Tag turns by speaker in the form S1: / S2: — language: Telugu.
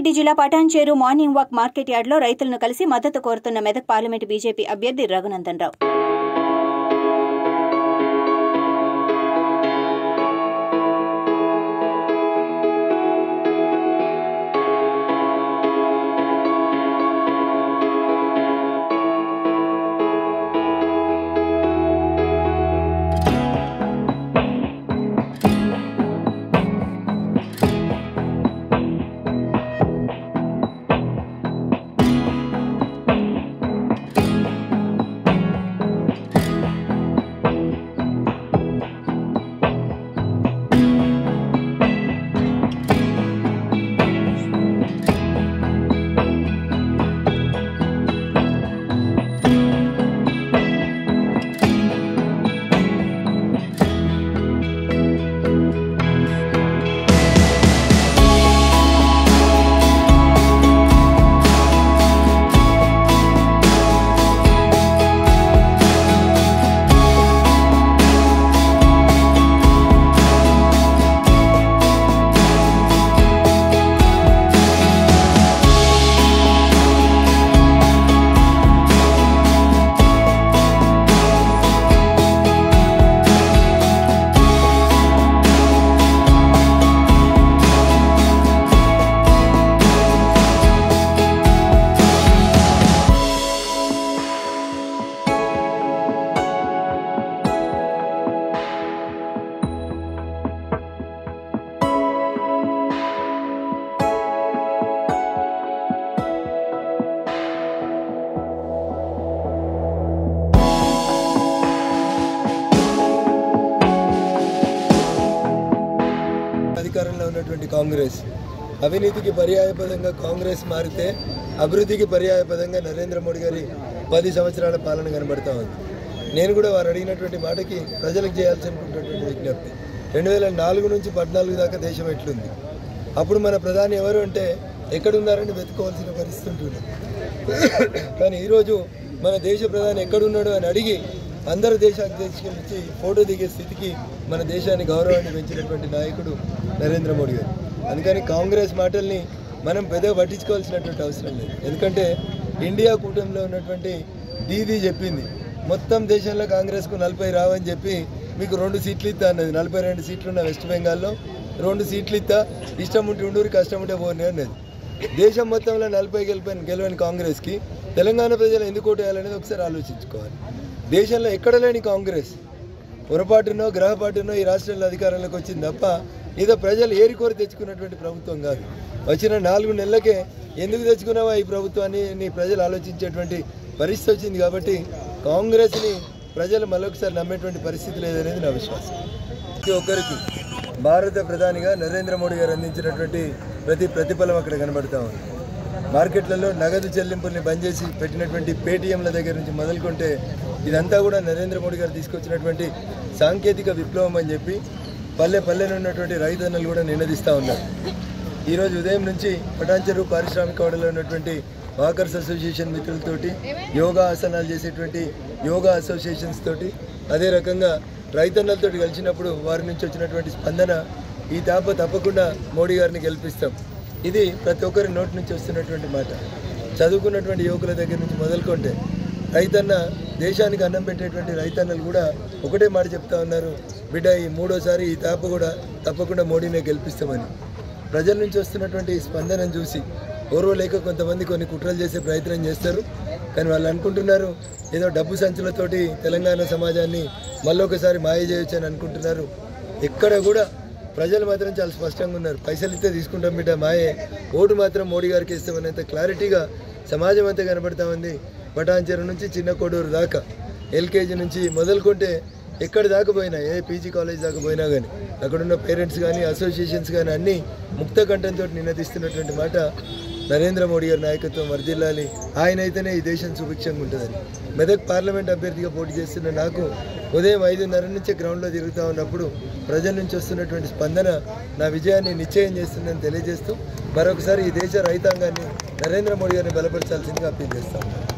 S1: రంగారెడ్డి జిల్లా పటాన్చేరు మార్నింగ్ వాక్ మార్కెట్ యార్డ్లో రైతులను కలిసి మద్దతు కోరుతున్న మెదక్ పార్లమెంటు బీజేపీ అభ్యర్థి రఘునందన్ రావు.
S2: అధికారంలో ఉన్నటువంటి కాంగ్రెస్ అవినీతికి పర్యాయపదంగా కాంగ్రెస్ మారితే అభివృద్ధికి పర్యాయపదంగా నరేంద్ర మోడీ గారి 10 సంవత్సరాల పాలన కనబడతా ఉంది. నేను కూడా వారు అడిగినటువంటి మాటకి ప్రజలకు చేయాల్సినటువంటి విజ్ఞప్తి, 2004 నుంచి 14 దాకా దేశం ఎట్లుంది, అప్పుడు మన ప్రధాని ఎవరు అంటే ఎక్కడున్నారని వెతుకోవాల్సిన పరిస్థితి ఉంటుంది. కానీ ఈరోజు మన దేశ ప్రధాని ఎక్కడున్నాడు అని అడిగి అందరు దేశాధ్యక్షుల నుంచి ఫోటో దిగే స్థితికి మన దేశాన్ని గౌరవాన్ని పెంచినటువంటి నాయకుడు నరేంద్ర మోడీ గారు. అందుకని కాంగ్రెస్ మాటల్ని మనం పెద్దగా పట్టించుకోవాల్సినటువంటి అవసరం లేదు. ఎందుకంటే ఇండియా కూటమిలో ఉన్నటువంటి దీదీ చెప్పింది, మొత్తం దేశంలో కాంగ్రెస్కు 40 రావని చెప్పి మీకు 2 సీట్లు ఇస్తా అన్నది. 42 సీట్లు ఉన్న వెస్ట్ బెంగాల్లో 2 సీట్లు ఇస్తా, ఇష్టం ఉంటే ఉండూరు కష్టం ఉంటే పోనీ అన్నది. దేశం మొత్తంలో 40 గెలవని కాంగ్రెస్కి తెలంగాణ ప్రజలు ఎందుకు ఓటేయాలనేది ఒకసారి ఆలోచించుకోవాలి. దేశంలో ఎక్కడ లేని కాంగ్రెస్ పొరపాటునో గ్రహపాటునో ఈ రాష్ట్రంలో అధికారంలోకి వచ్చింది తప్ప ఏదో ప్రజలు ఏరికోరి తెచ్చుకున్నటువంటి ప్రభుత్వం కాదు. వచ్చిన 4 నెలలకే ఎందుకు తెచ్చుకున్నావా ఈ ప్రభుత్వాన్ని నీ ప్రజలు ఆలోచించేటువంటి పరిస్థితి వచ్చింది. కాబట్టి కాంగ్రెస్ని ప్రజలు మరొకసారి నమ్మేటువంటి పరిస్థితి లేదనేది నా విశ్వాసం. ప్రతి ఒక్కరికి భారత ప్రధానిగా నరేంద్ర మోడీ గారు అందించినటువంటి ప్రతి ప్రతిఫలం అక్కడ కనబడతా ఉంది. మార్కెట్లలో నగదు చెల్లింపుల్ని బంద్ చేసి పెట్టినటువంటి పేటీఎంల దగ్గర నుంచి మొదలుకుంటే ఇదంతా కూడా నరేంద్ర మోడీ గారు తీసుకొచ్చినటువంటి సాంకేతిక విప్లవం అని చెప్పి పల్లె ఉన్నటువంటి రైతన్నలు కూడా నినదిస్తూ ఉన్నారు. ఈరోజు ఉదయం నుంచి పటాన్చెరు పారిశ్రామిక వాడలో ఉన్నటువంటి వాకర్స్ అసోసియేషన్ మిత్రులతోటి, యోగా ఆసనాలు చేసేటువంటి యోగా అసోసియేషన్స్ తోటి, అదే రకంగా రైతన్నలతో కలిసినప్పుడు వారి నుంచి వచ్చినటువంటి స్పందన ఈ తప్పకుండా మోడీ గారిని గెలిపిస్తాం. ఇది ప్రతి ఒక్కరి నోటి నుంచి వస్తున్నటువంటి మాట. చదువుకున్నటువంటి యువకుల దగ్గర నుంచి మొదలుకుంటే రైతన్న, దేశానికి అన్నం పెట్టేటువంటి రైతన్నలు కూడా ఒకటే మాట చెప్తా ఉన్నారు, బిడ్డ ఈ 3వసారి ఈ కూడా తప్పకుండా మోడీనే గెలిపిస్తామని. ప్రజల నుంచి వస్తున్నటువంటి స్పందనను చూసి ఓర్వలేక కొంతమంది కొన్ని కుట్రలు చేసే ప్రయత్నం చేస్తారు. కానీ వాళ్ళు అనుకుంటున్నారు ఏదో డబ్బు సంచులతోటి తెలంగాణ సమాజాన్ని మళ్ళొకసారి మాయ చేయొచ్చు అని అనుకుంటున్నారు. ఎక్కడ కూడా ప్రజలు మాత్రం చాలా స్పష్టంగా ఉన్నారు, పైసలు ఇస్తే తీసుకుంటాం బిడ్డ మాయే, ఓటు మాత్రం మోడీ గారికి ఇస్తామనేంత క్లారిటీగా సమాజం అంతా కనబడతా ఉంది. పటాన్చెరు నుంచి చిన్న కోడూరు దాకా, ఎల్కేజీ నుంచి మొదలుకుంటే ఎక్కడి దాకా పోయినా, ఏ పీజీ కాలేజ్ దాకా పోయినా కానీ అక్కడున్న పేరెంట్స్ కానీ అసోసియేషన్స్ కానీ అన్నీ ముక్త కంఠంతో నినదిస్తున్నటువంటి మాట, నరేంద్ర మోడీ గారి నాయకత్వం వర్ధిల్లాలి, ఆయన అయితేనే ఈ దేశం సుభిక్షంగా ఉంటుందని. మెదక్ పార్లమెంట్ అభ్యర్థిగా పోటీ చేస్తున్న నాకు ఉదయం 5:30 నుంచే గ్రౌండ్లో తిరుగుతూ ఉన్నప్పుడు ప్రజల నుంచి వస్తున్నటువంటి స్పందన నా విజయాన్ని నిశ్చయం చేస్తుందని తెలియజేస్తూ మరొకసారి ఈ దేశ రైతాంగాన్ని నరేంద్ర మోడీ గారిని బలపరచాల్సిందిగా అప్పీల్ చేస్తాను.